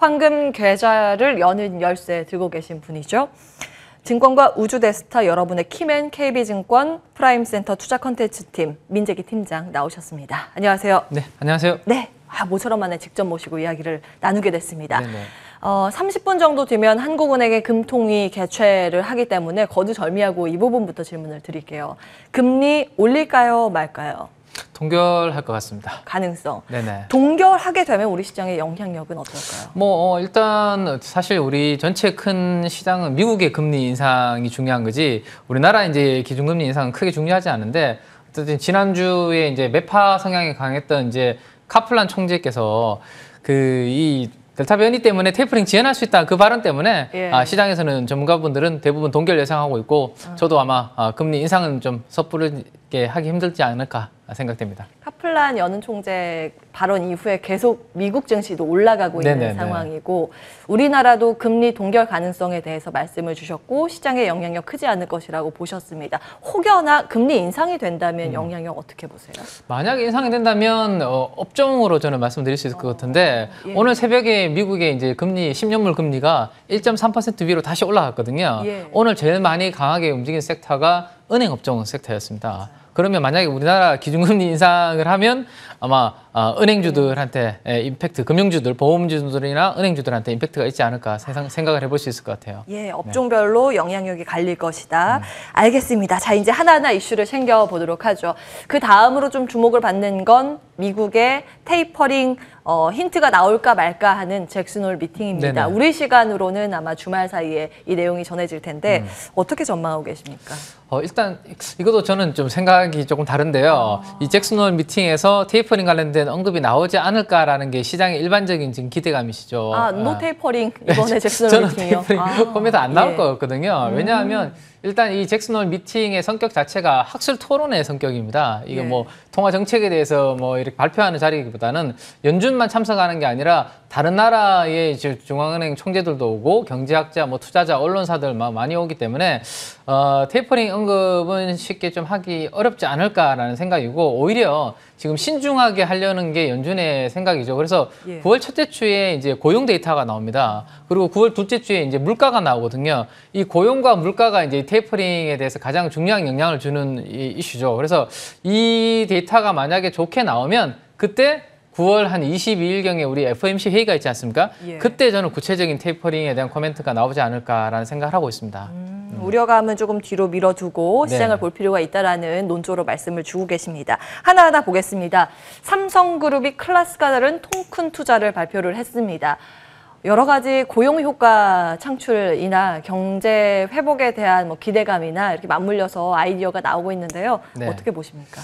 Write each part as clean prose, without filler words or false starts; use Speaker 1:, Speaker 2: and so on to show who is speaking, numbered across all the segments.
Speaker 1: 황금 계좌를 여는 열쇠 들고 계신 분이죠. 증권가 우주대스타 여러분의 키맨 KB증권 프라임센터 투자 컨텐츠팀 민재기 팀장 나오셨습니다. 안녕하세요.
Speaker 2: 네, 안녕하세요.
Speaker 1: 네, 모처럼 만에 직접 모시고 이야기를 나누게 됐습니다.
Speaker 2: 네네.
Speaker 1: 30분 정도 뒤면 한국은행의 금통위 개최를 하기 때문에 거두절미하고 이 부분부터 질문을 드릴게요. 금리 올릴까요, 말까요?
Speaker 2: 동결할 것 같습니다.
Speaker 1: 가능성.
Speaker 2: 네네.
Speaker 1: 동결하게 되면 우리 시장의 영향력은 어떨까요?
Speaker 2: 일단 사실 우리 전체 큰 시장은 미국의 금리 인상이 중요한 거지 우리나라 이제 기준금리 인상은 크게 중요하지 않은데 어쨌든 지난주에 이제 매파 성향이 강했던 이제 카플란 총재께서 이 델타 변이 때문에 테이퍼링 지연할 수 있다 그 발언 때문에 시장에서는 전문가분들은 대부분 동결 예상하고 있고 저도 아마 금리 인상은 좀 섣부르게 하기 힘들지 않을까 생각됩니다.
Speaker 1: 카플란 여는 총재 발언 이후에 계속 미국 증시도 올라가고 있는
Speaker 2: 네네네.
Speaker 1: 상황이고 우리나라도 금리 동결 가능성에 대해서 말씀을 주셨고 시장의 영향력 크지 않을 것이라고 보셨습니다. 혹여나 금리 인상이 된다면 영향력 어떻게 보세요?
Speaker 2: 만약에 인상이 된다면 업종으로 저는 말씀드릴 수 있을 것 같은데 오늘 새벽에 미국의 이제 금리 10년물 금리가 1.3% 위로 다시 올라갔거든요. 오늘 제일 많이 강하게 움직인 섹터가 은행 업종 섹터였습니다. 그러면 만약에 우리나라 기준금리 인상을 하면 아마 은행주들한테 임팩트, 금융주들, 보험주들이나 은행주들한테 임팩트가 있지 않을까 생각을 해볼 수 있을 것 같아요.
Speaker 1: 업종별로 영향력이 갈릴 것이다. 알겠습니다. 자, 이제 하나하나 이슈를 챙겨보도록 하죠. 그 다음으로 좀 주목을 받는 건 미국의 테이퍼링 힌트가 나올까 말까 하는 잭슨홀 미팅입니다.
Speaker 2: 네네.
Speaker 1: 우리 시간으로는 아마 주말 사이에 이 내용이 전해질 텐데 어떻게 전망하고 계십니까?
Speaker 2: 일단 이것도 저는 좀 생각이 조금 다른데요. 이 잭슨홀 미팅에서 테이퍼링 관련된 언급이 나오지 않을까라는 게 시장의 일반적인 지금 기대감이시죠.
Speaker 1: 노 테이퍼링 이번에 잭슨홀 미팅이요?
Speaker 2: 저는 테이퍼링 코멘트 안 나올 것 같거든요. 왜냐하면 일단 이 잭슨홀 미팅의 성격 자체가 학술 토론의 성격입니다. 이게 뭐 통화 정책에 대해서 뭐 이렇게 발표하는 자리보다는 연준만 참석하는 게 아니라 다른 나라의 중앙은행 총재들도 오고 경제학자, 뭐 투자자, 언론사들 많이 오기 때문에 테이퍼링 언급은 쉽게 좀 하기 어렵지 않을까라는 생각이고 오히려 지금 신중하게 하려는 게 연준의 생각이죠. 그래서 9월 첫째 주에 이제 고용 데이터가 나옵니다. 그리고 9월 둘째 주에 이제 물가가 나오거든요. 이 고용과 물가가 이제 테이퍼링에 대해서 가장 중요한 영향을 주는 이슈죠. 그래서 이 데이터가 만약에 좋게 나오면 그때 9월 한 22일경에 우리 FOMC 회의가 있지 않습니까? 그때 저는 구체적인 테이퍼링에 대한 코멘트가 나오지 않을까라는 생각을 하고 있습니다.
Speaker 1: 우려감은 조금 뒤로 밀어두고 시장을 볼 필요가 있다라는 논조로 말씀을 주고 계십니다. 하나하나 보겠습니다. 삼성그룹이 클래스가 다른 통큰 투자를 발표를 했습니다. 여러 가지 고용 효과 창출이나 경제 회복에 대한 뭐 기대감이나 이렇게 맞물려서 아이디어가 나오고 있는데요. 어떻게 보십니까?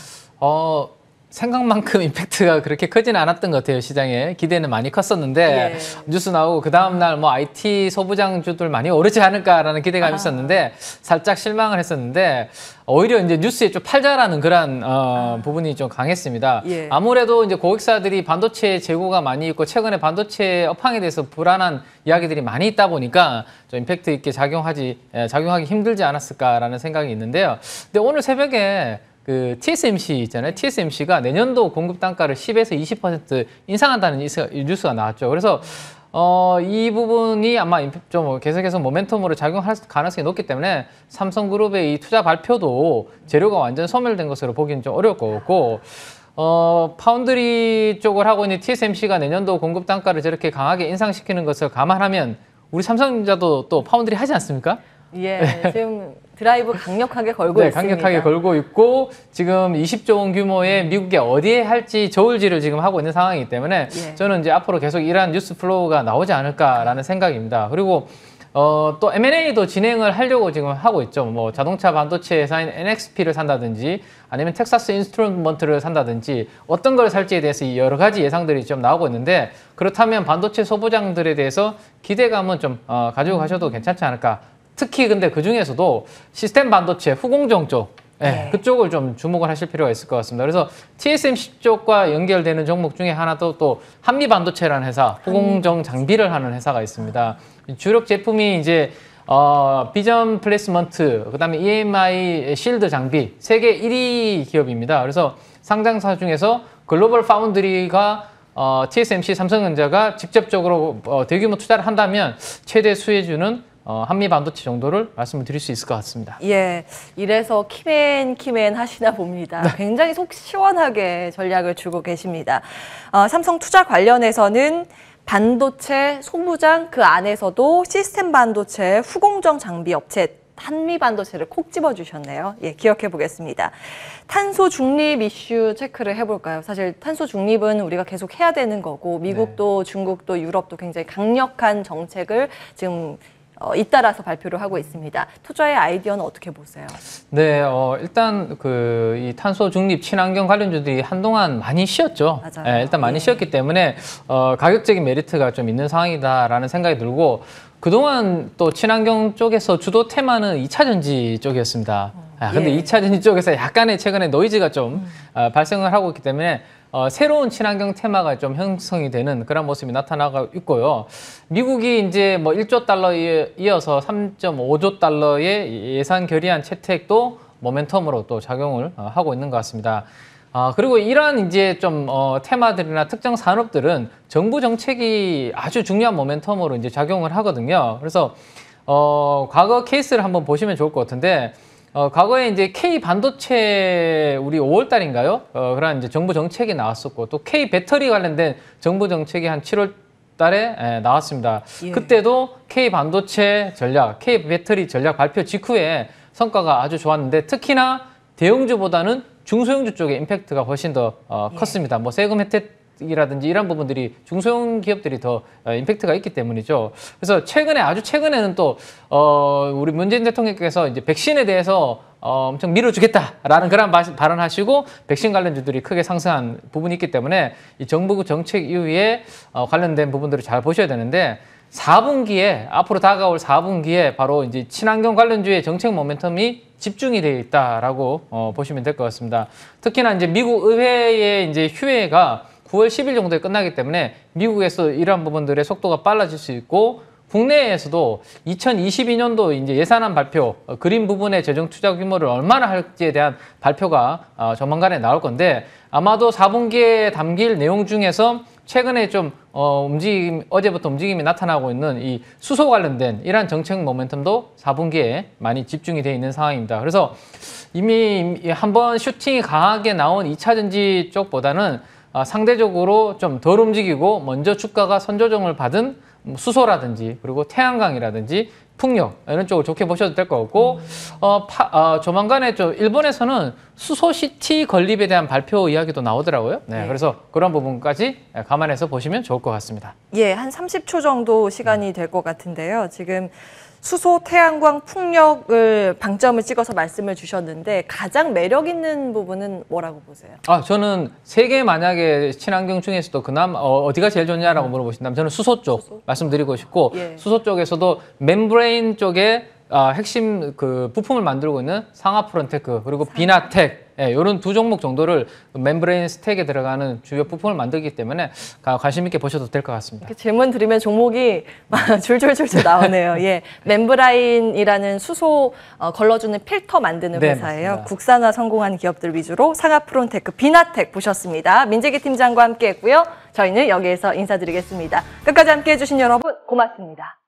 Speaker 2: 생각만큼 임팩트가 그렇게 크지는 않았던 것 같아요. 시장에 기대는 많이 컸었는데 뉴스 나오고 그 다음날 뭐 IT 소부장주들 많이 오르지 않을까라는 기대감이 있었는데 살짝 실망을 했었는데 오히려 이제 뉴스에 좀 팔자라는 그런 부분이 좀 강했습니다. 아무래도 이제 고객사들이 반도체 재고가 많이 있고 최근에 반도체 업황에 대해서 불안한 이야기들이 많이 있다 보니까 좀 임팩트 있게 작용하기 힘들지 않았을까라는 생각이 있는데요. 근데 오늘 새벽에 그 TSMC 있잖아요. TSMC가 내년도 공급 단가를 10에서 20% 인상한다는 뉴스가 나왔죠. 그래서 이 부분이 아마 좀 계속해서 모멘텀으로 작용할 가능성이 높기 때문에 삼성그룹의 이 투자 발표도 재료가 완전 소멸된 것으로 보기는 좀 어려울 것 같고 파운드리 쪽을 하고 있는 TSMC가 내년도 공급 단가를 저렇게 강하게 인상시키는 것을 감안하면 우리 삼성전자도 또 파운드리 하지 않습니까?
Speaker 1: 지금 드라이브 강력하게 걸고 있습니다.
Speaker 2: 강력하게 걸고 있고 지금 20조 원 규모의 미국에 어디에 할지 저울질을 지금 하고 있는 상황이기 때문에 저는 이제 앞으로 계속 이러한 뉴스 플로우가 나오지 않을까라는 생각입니다. 그리고 또 M&A도 진행을 하려고 지금 하고 있죠. 뭐 자동차 반도체 회사인 NXP를 산다든지 아니면 텍사스 인스트루먼트를 산다든지 어떤 걸 살지에 대해서 여러 가지 예상들이 좀 나오고 있는데 그렇다면 반도체 소부장들에 대해서 기대감은 좀 가지고 가셔도 괜찮지 않을까. 특히 근데 그 중에서도 시스템 반도체 후공정 쪽 그쪽을 좀 주목을 하실 필요가 있을 것 같습니다. 그래서 TSMC 쪽과 연결되는 종목 중에 하나도 또 한미반도체라는 회사, 후공정 장비를 하는 회사가 있습니다. 주력 제품이 이제 비전 플레이스먼트, 그다음에 EMI 실드 장비 세계 1위 기업입니다. 그래서 상장사 중에서 글로벌 파운드리가 TSMC, 삼성전자가 직접적으로 대규모 투자를 한다면 최대 수혜주는 한미 반도체 정도를 말씀을 드릴 수 있을 것 같습니다.
Speaker 1: 예, 이래서 키맨 하시나 봅니다. 굉장히 속 시원하게 전략을 주고 계십니다. 삼성 투자 관련해서는 반도체 소부장 그 안에서도 시스템 반도체 후공정 장비 업체 한미 반도체를 콕 집어주셨네요. 예, 기억해 보겠습니다. 탄소 중립 이슈 체크를 해볼까요? 사실 탄소 중립은 우리가 계속 해야 되는 거고 미국도 중국도 유럽도 굉장히 강력한 정책을 지금 잇따라서 발표를 하고 있습니다. 투자의 아이디어는 어떻게 보세요?
Speaker 2: 네, 일단 이 탄소 중립 친환경 관련주들이 한동안 많이 쉬었죠.
Speaker 1: 맞아요.
Speaker 2: 네, 일단 많이 쉬었기 때문에 가격적인 메리트가 좀 있는 상황이다라는 생각이 들고 그동안 또 친환경 쪽에서 주도 테마는 2차 전지 쪽이었습니다. 근데 2차 전지 쪽에서 약간의 최근에 노이즈가 좀 발생을 하고 있기 때문에 새로운 친환경 테마가 좀 형성이 되는 그런 모습이 나타나고 있고요. 미국이 이제 뭐 1조 달러에 이어서 3.5조 달러의 예산 결의안 채택도 모멘텀으로 또 작용을 하고 있는 것 같습니다. 그리고 이러한 이제 좀 테마들이나 특정 산업들은 정부 정책이 아주 중요한 모멘텀으로 이제 작용을 하거든요. 그래서 과거 케이스를 한번 보시면 좋을 것 같은데 과거에 이제 K 반도체 우리 5월 달인가요? 그런 이제 정부 정책이 나왔었고 또 K 배터리 관련된 정부 정책이 한 7월 달에 나왔습니다.
Speaker 1: 예.
Speaker 2: 그때도 K 반도체 전략, K 배터리 전략 발표 직후에 성과가 아주 좋았는데 특히나 대형주보다는 중소형주 쪽의 임팩트가 훨씬 더 컸습니다. 뭐 세금 혜택이라든지 이런 부분들이 중소형 기업들이 더 임팩트가 있기 때문이죠. 그래서 아주 최근에는 또 우리 문재인 대통령께서 이제 백신에 대해서 엄청 밀어주겠다라는 그런 발언하시고 백신 관련주들이 크게 상승한 부분이 있기 때문에 이 정부 정책 이후에 관련된 부분들을 잘 보셔야 되는데 4분기에 앞으로 다가올 4분기에 바로 이제 친환경 관련주의 정책 모멘텀이 집중이 되어 있다라고 보시면 될 것 같습니다. 특히나 이제 미국 의회의 이제 휴회가 9월 10일 정도에 끝나기 때문에 미국에서 이러한 부분들의 속도가 빨라질 수 있고 국내에서도 2022년도 이제 예산안 발표, 그린 부분의 재정 투자 규모를 얼마나 할지에 대한 발표가 조만간에 나올 건데 아마도 4분기에 담길 내용 중에서 최근에 좀 어제부터 움직임이 나타나고 있는 이 수소 관련된 이러한 정책 모멘텀도 4분기에 많이 집중이 되어 있는 상황입니다. 그래서 이미 한번 슈팅이 강하게 나온 2차 전지 쪽보다는 상대적으로 좀 덜 움직이고 먼저 주가가 선조정을 받은 수소라든지 그리고 태양광이라든지 풍력 이런 쪽을 좋게 보셔도 될 것 같고 조만간에 좀 일본에서는 수소시티 건립에 대한 발표 이야기도 나오더라고요. 네, 그래서 그런 부분까지 감안해서 보시면 좋을 것 같습니다.
Speaker 1: 예, 한 30초 정도 시간이 될 것 같은데요. 지금 수소, 태양광, 풍력을 방점을 찍어서 말씀을 주셨는데 가장 매력 있는 부분은 뭐라고 보세요?
Speaker 2: 저는 세계 만약에 친환경 중에서도 그나마 어디가 제일 좋냐라고 물어보신다면 저는 수소 쪽 말씀드리고 싶고 수소 쪽에서도 멤브레인 쪽에 핵심 그 부품을 만들고 있는 상하프론테크 그리고 비나텍 이런 두 종목 정도를 멤브레인 스택에 들어가는 주요 부품을 만들기 때문에 관심 있게 보셔도 될 것 같습니다.
Speaker 1: 이렇게 질문 드리면 종목이 줄줄줄줄 나오네요. 예, 멤브라인이라는 수소 걸러주는 필터 만드는 회사예요.
Speaker 2: 맞습니다.
Speaker 1: 국산화 성공한 기업들 위주로 상하프론테크, 비나텍 보셨습니다. 민재기 팀장과 함께했고요. 저희는 여기에서 인사드리겠습니다. 끝까지 함께해 주신 여러분 고맙습니다.